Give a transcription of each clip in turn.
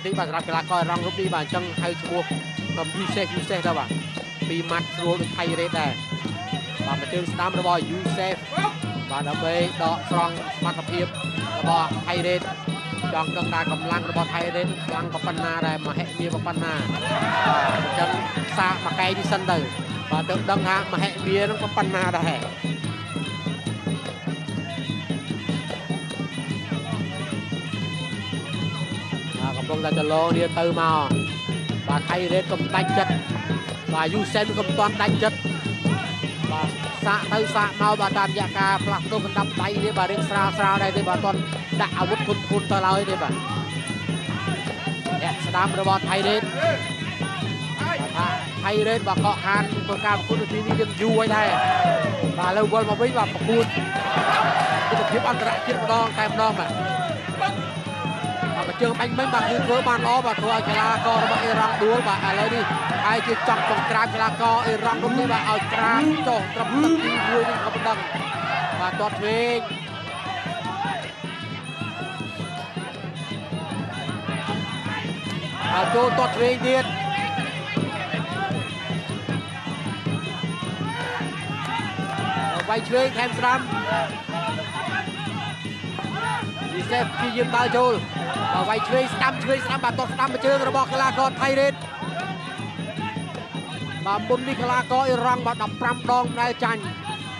ទីបាទសម្រាប់កីឡាកររងរូបនេះបាទអញ្ចឹងហៅឈ្មោះកំយូសេសទៅបាទពីម៉ាត់ស្រួលដូចថៃរ៉េតដែរបាទប្រជើងស្ដាំរបស់យូសេហ្វបាទដើម្បីដកស្រង់សមត្ថភាពរបស់ថៃរ៉េតចង់ដឹងថាកម្លាំងរបស់ថៃរ៉េតខ្លាំងប៉ុណ្ណាដែរមហិមាប៉ុណ្ណាបាទអញ្ចឹងសាកមួយកែនេះសិនទៅបាទទៅដឹងថាមហិមានឹងប៉ុណ្ណាដែរកំពុងតែចលោនេះទៅមកបាទថៃរ៉េតកំដាច់ចិត្តបាទយូសែនក៏មិនទាន់ដាច់ចិត្តបាទសាកទៅសាកមកបាទតាមរយៈការផ្លាស់ប្ដូរកណ្ដាប់ដៃនេះបាទរៀងស្រាលដែរទេបាទអត់ទាន់ដាក់អាវុធធន់ទៅឡើយទេបាទអ្នកស្ដាំរបស់ថៃរ៉េតបាទថៃរ៉េតបាទកក់ខានធ្វើការប្រកួតនាទីនេះយើងយូរហើយដែរបាទឥឡូវវិលមកវិញបាទប្រកួតទិដ្ឋភាពអន្តរជាតិម្ដងតែម្ដងបាទជើងបាញ់មិញបាទគឺធ្វើបានល្អបាទធ្វើឲ្យកីឡាកររបស់អ៊ីរ៉ង់ដួលបាទឥឡូវនេះហើយជាចង់បង្ក្រាបកីឡាករអ៊ីរ៉ង់នោះនេះបាទឲ្យក្រាបចុះត្រឹមទឹកទី1នេះក៏មិនដឹងបាទទាត់ឆ្វេងហើយចូលទាត់ឆ្វេងទៀតវាយឆ្វេងថែមស្ដាំយូសេហ្វព្យាយាមដើរចូលបាទវាយឆ្វេងស្ដាំបាទទាត់ស្ដាំជើងរបស់កីឡាករថៃរ៉េតបាទមុននេះកីឡាករអ៊ីរ៉ង់បាទ15ដងដែលចាញ់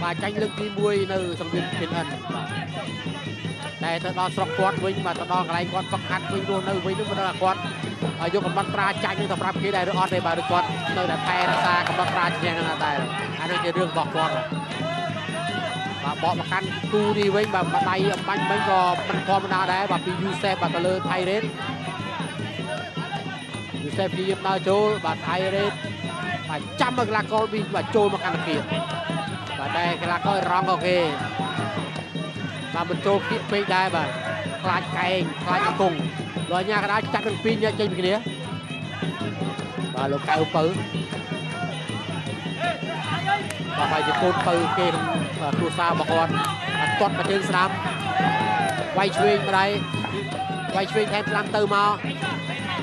បាទចាញ់លើកទី1នៅសង្គ្រាមភៀនអិនបាទតែទៅដល់ស្រុកគាត់វិញបាទទៅដល់កន្លែងគាត់ហ្វឹកហាត់វិញរស់នៅវិញនោះមិនដឹងថាគាត់យកកំណត់ត្រាចាញ់នឹងទៅប្រាប់គេដែរឬអត់ទេបាទឬគាត់នៅតែថែរក្សាកំណត់ត្រាឈ្នះនឹងតែអានេះជារឿងរបស់គាត់បាទបកមកកាន់គូនេះវិញបាទដៃអំបញ្ញវិញក៏មិនធម្មតាដែរបាទពីយូសេហ្វបាទទៅលើថៃរ៉េតយូសេហ្វព្យាយាមដើរចូលបាទថៃរ៉េតបាទចាំឲ្យកីឡាករវិញបាទចូលមកកាន់គៀកបាទតែកីឡាកររងក៏គេបាទមិនចូលគៀកពេកដែរបាទខ្លាចកែងខ្លាចអង្គង់ដល់ញ៉ាកដាចាត់ទាំងពីរអ្នកចេញពីគ្នាបាទលោកកៅពៅបាទហើយជាកូនពៅគេគ្រួសាររបស់គាត់ទាត់មកជើងស្ដាំវាយឆ្វេងម្ដាយវាយឆ្វេងថែមស្ដាំទៅមក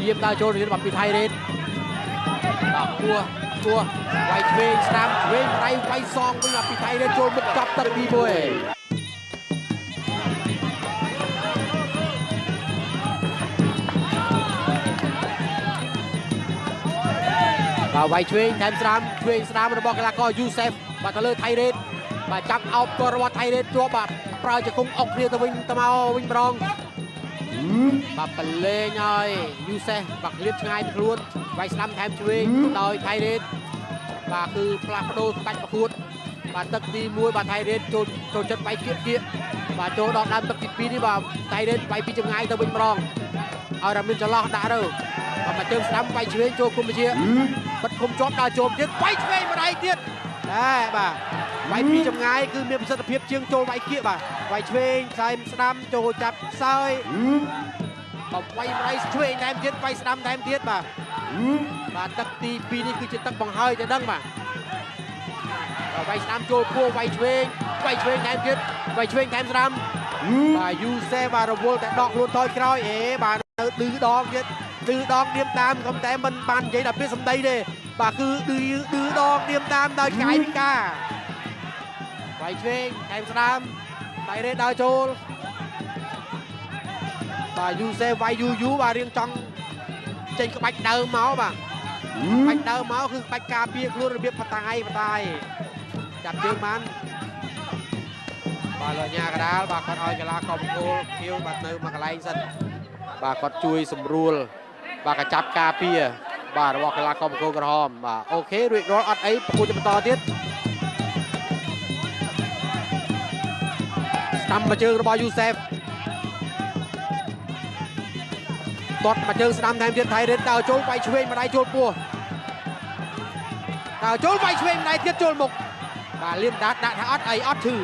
យាមដើរចូលរៀនបាទពីថៃរ៉េតបាទគួរវាយឆ្វេងស្ដាំឆ្វេងម្ដាយវាយសងវិញបាទពីថៃរ៉េតចូលមុខចាប់ទឹកទី1បាទវាយឆ្វេងថែមស្ដាំរបស់កីឡាករយូសេហ្វបាទទៅលើថៃរ៉េតបាទចាប់អោបទ័ររបស់ថៃរ៉េតជាប់បាទប្រើជង្គង់អុកគ្នាទៅវិញទៅមកវិញម្ដងបាទបលេងហើយយូសេហ្វបាទឃ្លាតឆ្ងាយពីខ្លួនវាយស្ដាំថែមឆ្វេងដោយថៃរ៉េតបាទគឺផ្លាស់ប្ដូរស្ដាច់ប្រកួតបាទទឹកទី1បាទថៃរ៉េតចូលចិត្តវាយគៀកបាទចូលដល់ដើមទឹកទី2នេះបាទថៃរ៉េតវាយពីចម្ងាយទៅវិញម្ដងឲ្យរ៉ាមីនចន្លោះដាក់ទៅបាទជើងស្ដាំវាយឆ្វេងចូលគុំវិជាបិទគុំជាប់ដល់ជោមទៀតវាយឆ្វេងម្ដាយទៀតដែរបាទវាយពីចម្ងាយគឺមានប្រសិទ្ធភាពជាងចូលវាយគៀកបាទវាយឆ្វេងខ្សែស្ដាំចូលចាប់ខ្សោយបាទវាយម្ដាយឆ្វេងថែមទៀតវាយស្ដាំថែមទៀតបាទទឹកទី2នេះគឺជាទឹកបង្ហើយទៅដឹងបាទវាយស្ដាំចូលពោះវាយឆ្វេងថែមទៀតវាយឆ្វេងថែមស្ដាំបាទយូសេបាទរវល់តែដកខ្លួនថយក្រោយបាទនៅឌឺដងទៀតឌឺដងនាមតាមក៏តែមិនបាននិយាយដល់ពាក្យសម្ដីទេបាទគឺឌឺដងនាមតាមដោយកាយវិការវាយឆ្វេងថែមស្ដាំថៃរ៉េតដើរចូលបាទយូសេវាយយូបាទរៀងចង់ចេញក្បាច់ដើមមកបាទក្បាច់ដើមមកគឺក្បាច់ការពារខ្លួនរបៀបបតាយចាប់ជើងបានបាទលោកញ៉ាកដាលបាទគាត់ឲ្យកីឡាករបង្គោលខៀវបាទនៅមួយកន្លែងសិនបាទគាត់ជួយសម្រួលបាទក៏ចាប់ការពារបាទរបស់កីឡាករបង្គោលក្រហមបាទអូខេរួចរាល់អត់អីប្រកួតបន្តទៀតស្ដាំមកជើងរបស់យូសេហ្វទាត់មកជើងស្ដាំថែមទៀតថៃរ៉េតដើរចូលវាយឆ្វេងម្ដាយចូលពោះដើរចូលវាយឆ្វេងម្ដាយទៀតចូលមុខបាទលៀមដាក់ថាអត់អីអត់ឈឺ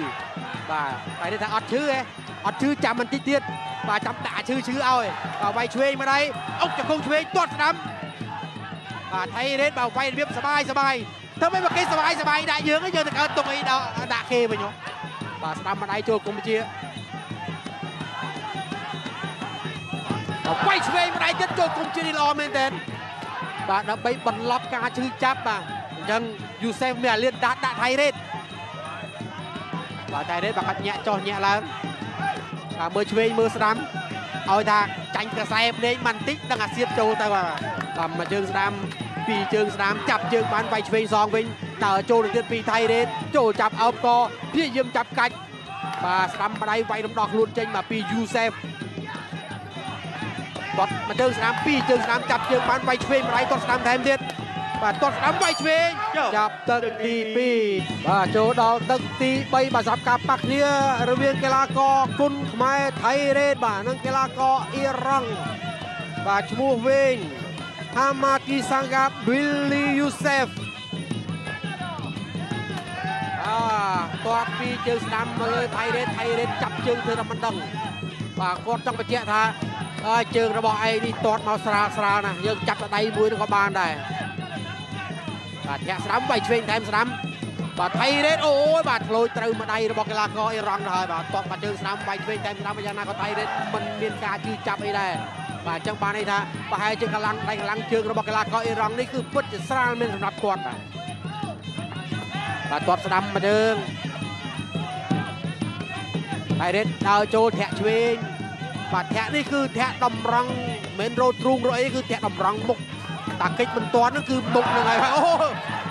បាទថៃរ៉េតថាអត់ឈឺអត់ឈឺចាំបន្តិចទៀតបាទចាំដាក់ឈឺឲ្យបាទវាយឆ្វេងម្ដាយអុកជង្គង់ឆ្វេងទាត់ស្ដាំបាទថៃរ៉េតបាទវាយរបៀបសបាយធ្វើម៉េចមកគេសបាយដាក់យើងទៅកើតទុកអីដាក់គេវិញបាទស្ដាំម្ដាយចូលគុំជា quay về mà đây chất cho cùng chưa đi lo men tên và đã bị bật lọp cả chữ chấp mà nhưng Yusef mẹ liên đã thay hết và thay hết và cắt nhẹ cho nhẹ là và mưa chơi mưa sắm ôi ta tránh cả xe nên mình tích đang là xiết châu ta và mà chương sắm vì chương sắm chập chương bán vay chơi giòn vinh tờ châu được tiên vì thay hết châu chập ốp co phía dương chập cạnh và sắm ở đây vay đấm đọt luôn trên mà vì Yusef toàn mà chương sắm vì chương sắm chập chương bán vay chơi mà đây toàn sắm thêmទៀតvà toàn sắm vay chơi chập tận đi pi và chỗ đó tận tí bay mà sắm cặp bạc niaระเบียงกีฬากอคุณไม้ไทยเรดบ่านังกีฬากออิรังบ่าชมูเวงฮามากิสังกับบิลลี่ยูเซฟตัวปีเจอสนามมาเลยไทยเรดจับเชิงเธอทำมันดังบ่ากดจังไปเจ้าท่าเชิงระบอกไอ้นี่ตอดมาสรานะยังจับตะไดมวยนึกว่าบานได้บาดแผลสนามไปช่วยแทนสนามบาดไทยเรดโอ้ยบาดโรยตรึมาได้ระบอกกีฬาก็ไอ้รังได้บาดตอดบาดเชิงสนามไปช่วยแทนสนามพญานาคไทยเรดมันมีการชื่อจับไอ้ได้บาดจังบานไอ้ท่าบาดให้เชิงกำลังเชิงระบอกกีฬาก็ไอ้รังนี่คือปุ๊บจะสร้างเป็นสำหรับกดบาดตอดสนามมาเชิงไทยเรดดาวโจแทะช่วยบาดแทะนี่คือแทะดำรังเหม็นโรตรุงโรยนี่คือแทะดำรังมุกตาเก็ตมันตัวนั่นคือมุกยังไงวะโอ้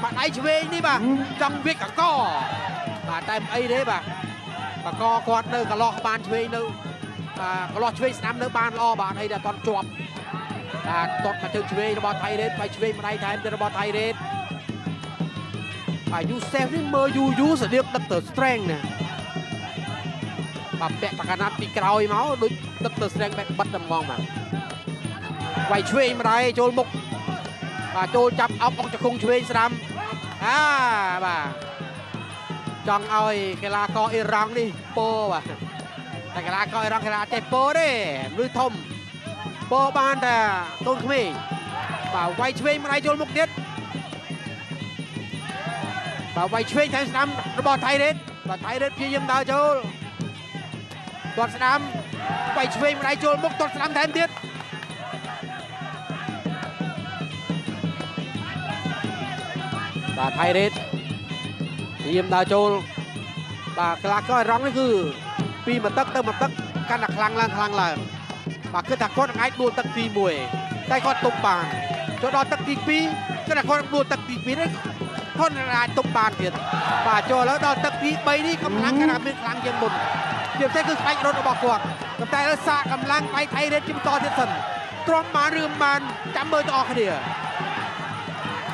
บาดไอช่วยนี่บ่ะจังเวกกับก้อบาดแต่ไอ้เด้บ่ะบาดก้อกอดเนื้อกระลอกบานช่วยเนื้อกระลอกช่วยสนามเนื้อบานล้อบาดไอ้เดี๋ยวตอนจวบบาดตอดมาเจอช่วยระบอไทยเรดไปช่วยมาได้ไทยระบอไทยเรดยูเซฟนี่เมื่อยูเสียดับเตอร์สเตรนเนี่ยปรับแปะตะการนับปีกรอยเมาส์ดูดับเตอร์สเตรนแบบบัดดำมองมาไปช่วยมาได้โจลมุกโจจับเอาออกจากคงช่วยสนามบ่าจังเอากีฬากออิรังนี่โป้บ่ะแต่กีฬากออิรังกีฬาเจ็บโป้ได้หรือทมโป้บานแต่ต้นขมิ้นบ่าไปช่วยมาได้โจลมุกเด็ดบ่าไปช่วยแทนสนามระบอไทยเด็ดบ่าไทยเด็ดพี่ยิมดาวโจลตอดสนามไปช่วยมาได้โจลมุกตอดสนามแทนเด็ดบาไทยเรดทีมดาวโจลบากลาก็ร้องนี่คือปีมาตักเติมมาตักกันหนักคลังเลยบาคือถักก้อนไอ้ดูตักตีมวยได้ก้อนตบบานจนรอตักตีปีก็หนักก้อนดูตักตีปีได้ก้อนรายตบบานเดียดบาโจแล้วดอตักตีใบนี้กำลังขนาดเป็นคลังยังบุญเดี๋ยวแท้คือไปรถบอกกวดกับแต่ละสะกำลังไปไทยเรดจิ้มต่อเทียนสันตรอมมาเรือมันจำเบอร์จะออกเดีย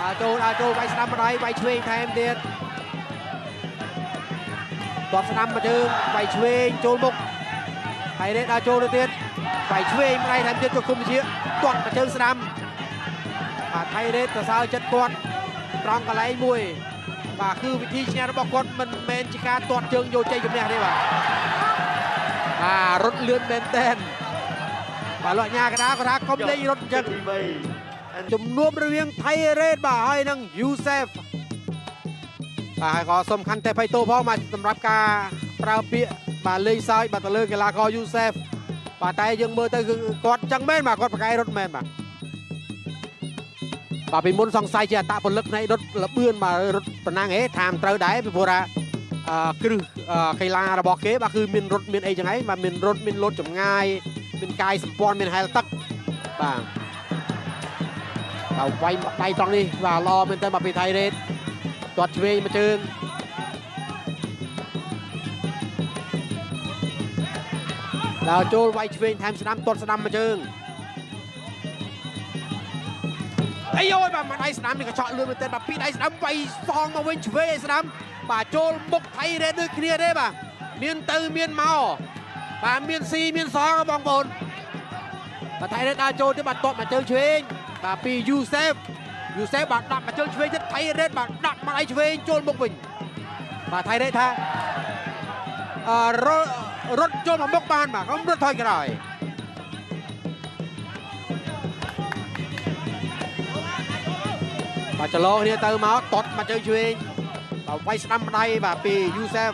อาโจไปสนามอะไรไปช่วยแทนเดียดตอดสนามมาเจอไปช่วยโจลบุกไทยเรดอาโจเดียดไปช่วยอะไรแทนเดียดจะคุมเชียตอดมาเจอสนามไทยเรดแต่สาวจัดกวดตรองกับไหลมวยคือวิธีชนะระบบกดมันเมนจิกาตอดเชิงโยใจอยู่เนี่ยได้ป่ะรถเลื่อนเบนเต้นลอยยากระดากระดาก็ไม่ได้รถจังจุ่มนวมระเวียงไทยเรดบ่าให้นังยูเซฟขอสมคัญแต่ไพโตพ่อมาสำหรับการปราเปียบ่าเลยซ้ายบ่าตะเลิกกีฬากอยูเซฟบ่าไตยังเมื่อตะกอดจังแม่นบ่ากอดปากไอรถแม่นบ่าเป็นมุนสองไซเจียตะผลลึกในรถระเบื้อนมารถปนังทามเตอร์ได้ไปพูดอะคือกีฬาระบอกเก๋บ่าคือมินรถมินไอจังไงมามินรถจมง่ายมินกายสปอนมินไฮตักบ่าเอาไว้ไปตรงนี้ว่ารอมันจะมาเป็นไทยเรดตอดช่วยมาเชิงดาวโจลไว้ช่วยแทนสนามตอดสนามมาเชิงไอ้โยนแบบมาไอ้สนามนี่ก็เฉาะเรือมันเต้นแบบปีไอ้สนามไปฟองมาเว้นช่วยไอ้สนามป่าโจลบุกไทยเรดด้วยเคลียร์ได้ป่ะเมียนตือเมียนเมาป่าเมียนซีเมียนซองบองบนป่าไทยเรดดาวโจลที่บัดตอดมาเชิงช่วยปียูเซฟบาดดักมาเจอช่วยจะไทยเรดบาดดักมาไอช่วยโจลบุกวิ่งมาไทยเรดท่ารถโจลมาบุกบานมาเขารถถอยกันหน่อยมาจะล้อเนี่ยเติมมาตดมาเจอช่วยไว้สนามไทยแบบปียูเซฟ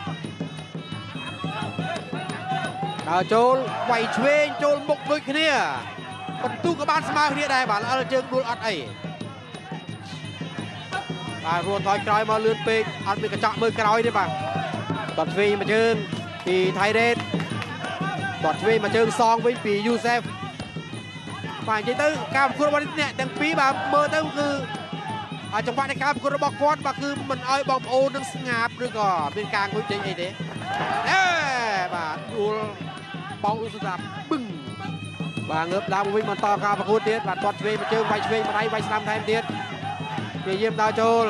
ดาวโจลไว้ช่วยโจลบุกด้วยគ្នា បន្ទូក៏បានស្មើគ្នាដែរបាទល្អិលជើងដួលអត់អីបាទរួចថយក្រោយមកលឿនពេកអត់មានកញ្ចក់មើលក្រោយទេបាទគាត់ឆ្វេងមួយជើងពីថៃរ៉េតគាត់ឆ្វេងមួយជើងសងវិញពីយូសេហ្វបាទនិយាយទៅការប្រកួតរបស់អ្នកទាំងពីរបាទមើលទៅគឺចង្វាក់នៃការប្រកួតរបស់គាត់បាទគឺមិនអោយបងប្អូននឹងស្ងាប់ឬក៏មានការងុយចេញអីទេបាទដួលបោកឧស្សាហ៍បឹងបាទងើបឡើងវិញបន្តការប្រកួតទៀតបាទគាត់ឆ្វេងមួយជើងវាយឆ្វេងម្ដាយវាយស្ដាំថែមទៀតព្យាយាមដើរចូល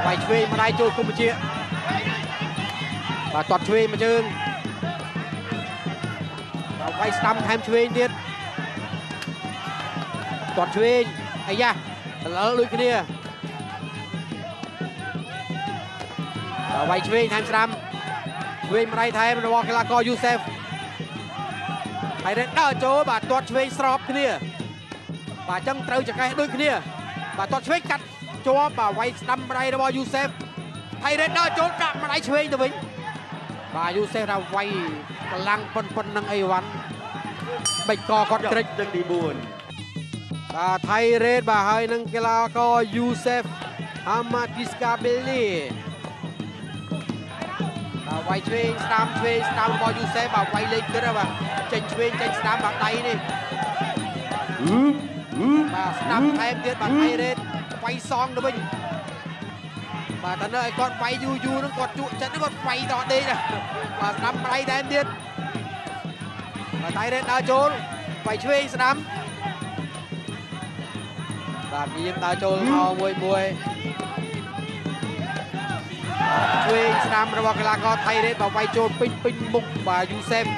វាយឆ្វេងម្ដាយចូលគុំជាបាទទាត់ឆ្វេងមួយជើងបាទវាយស្ដាំថែមឆ្វេងទៀតទាត់ឆ្វេងអាយ៉ាល្អដូចគ្នាបាទវាយឆ្វេងថែមស្ដាំឆ្វេងម្ដាយថែមរបស់កីឡាករយូសេហ្វហើយដើរចូលបាទទាត់ឆ្វេងស្របគ្នាបាទអញ្ចឹងត្រូវចង្កេះដូចគ្នាបាទទាត់ឆ្វេងកាត់ជាប់បាទវាយស្ដាំម្ដាយរបស់យូសេហ្វថៃរ៉េតដើរចូលដាក់ម្ដាយឆ្វេងទៅវិញបាទយូសេហ្វថាវាយកម្លាំងប៉ុណ្ណឹងអីវ៉ាន់បិចកគាត់ក្រិចទឹកទី4បាទថៃរ៉េតបាទហើយនឹងកីឡាករយូសេហ្វហាម៉ាឌីស្កាបេលីបាទវាយឆ្វេងស្ដាំរបស់យូសេហ្វបាទវាយលេខគិតបាទចេញឆ្វេងចេញស្ដាំបាទដៃនេះបាទស្ដាំថែមទៀតបាទថៃរ៉េតវាយសងទៅវិញបាទតើនៅឲ្យគាត់វាយយូរហ្នឹងគាត់ជក់ចិត្តគាត់វាយតដេកបាទស្ដាំម្ដាយថែមទៀតបាទថៃរ៉េតដើរចូលវាយឆ្វេងស្ដាំបាទព្យាយាមដើរចូលមកមួយឆ្វេងស្ដាំរបស់កីឡាករថៃរ៉េតបាទវាយចូលពេញមុខបាទយូសេហ្វ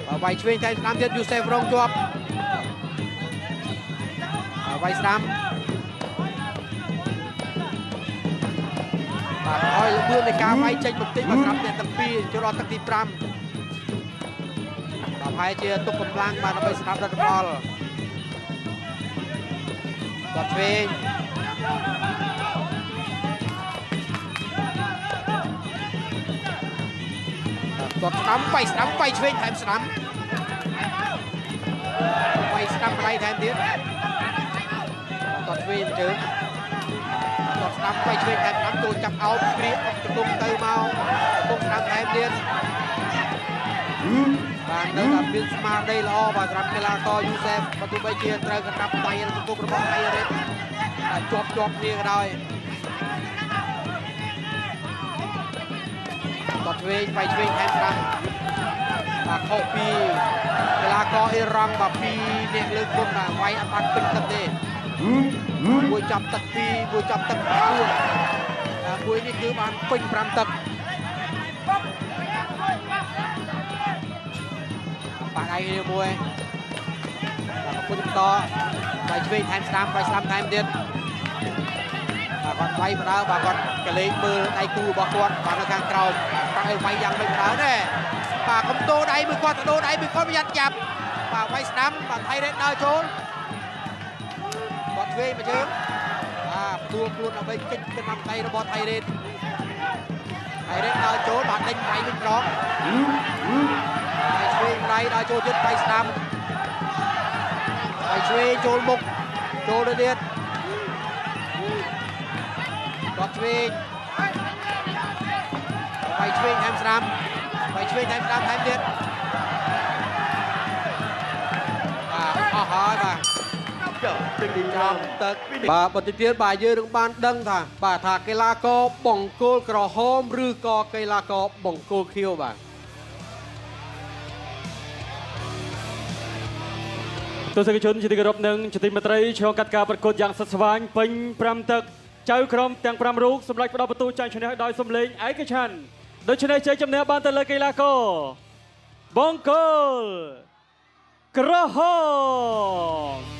បាទវាយឆ្វេងថែមស្ដាំទៀតយូសេហ្វរងជាប់បាទវាយស្ដាំបាទឲ្យលឿននៃការវាយចេញបន្តិចបាទស្រាប់តែទាំងពីរចូលដល់ទឹកទី5បាទប្រហែលជាទុកកម្លាំងបាទដើម្បីស្ដាប់រដ្ឋបាលគាត់ឆ្វេងគាត់ស្ដាំវាយឆ្វេងថែមស្ដាំវាយស្ដាំម្ដាយថែមទៀតគាត់ឆ្វេងជើងគាត់ស្ដាំវាយឆ្វេងថែមស្ដាំចូលចាប់អោបគ្រាអុកទង្គទៅមកទង្គស្ដាំថែមទៀតបាទនៅតែមានស្មារតីល្អបាទសម្រាប់កីឡាករយូសេហ្វបើទោះបីជាត្រូវកណ្ដាប់ដៃនៅទង្គរបស់ថៃរ៉េតតែជាប់គ្នាក៏ដោយគាត់ឆ្វេងវាយឆ្វេងថែមស្ដាំបាទខុសពីកីឡាករអ៊ីរ៉ង់បាទពីរអ្នកលើកមុនបាទវាយអត់បានពេញទឹកទេមួយចាប់ទឹក2មួយចាប់ទឹក4មួយនេះគឺបានពេញ5ទឹកបាទឯងនេះមួយបាទពុទ្ធបន្តវាយឆ្វេងថែមស្ដាំវាយស្ដាំថែមទៀតបាទគាត់វាយបណ្ដើបាទគាត់កលេងមើលដៃគូរបស់គាត់បាទនៅខាងក្រោមគាត់ឲ្យវាយយ៉ាងមិនបណ្ដើទេបាទកំដោដៃមួយគាត់ទៅដោដៃមួយគាត់ប្រយ័ត្នចាប់បាទវាយស្ដាំបាទថៃរ៉េតដើរចូលគាត់ឆ្វេងមួយជើងបាទផ្ដួលខ្លួនដើម្បីគេចកណ្ដាប់ដៃរបស់ថៃរ៉េតដើរចូលបាទដេញដៃវិញត្រង់ហើយឆ្វេងដៃដើរចូលទៀតដៃស្ដាំហើយឆ្វេងចូលមុខចូលទៅទៀតគាត់ឆ្វេងហើយឆ្វេងថែមស្ដាំហើយឆ្វេងថែមស្ដាំថែមទៀតបាទអស់ហើយបាទទឹកទី5ទឹកបាទបន្តិចទៀតបាទយើងនឹងបានដឹងថាបាទថាកីឡាករបង្គោលក្រហមឬក៏កីឡាករបង្គោលខៀវបាទទស្សនិកជនជាទីគោរពនិងជាទីមេត្រីឆ្លងកាត់ការប្រកួតយ៉ាងស្វិតស្វាញពេញ5ទឹកចៅក្រុមទាំង5រូបសម្រេចផ្ដល់បន្ទូចាញ់ឈ្នះដោយសម្លេងឯកច្ឆន្ទដូច្នេះជ័យជំនះបានទៅលើកីឡាករបង្គោលក្រហម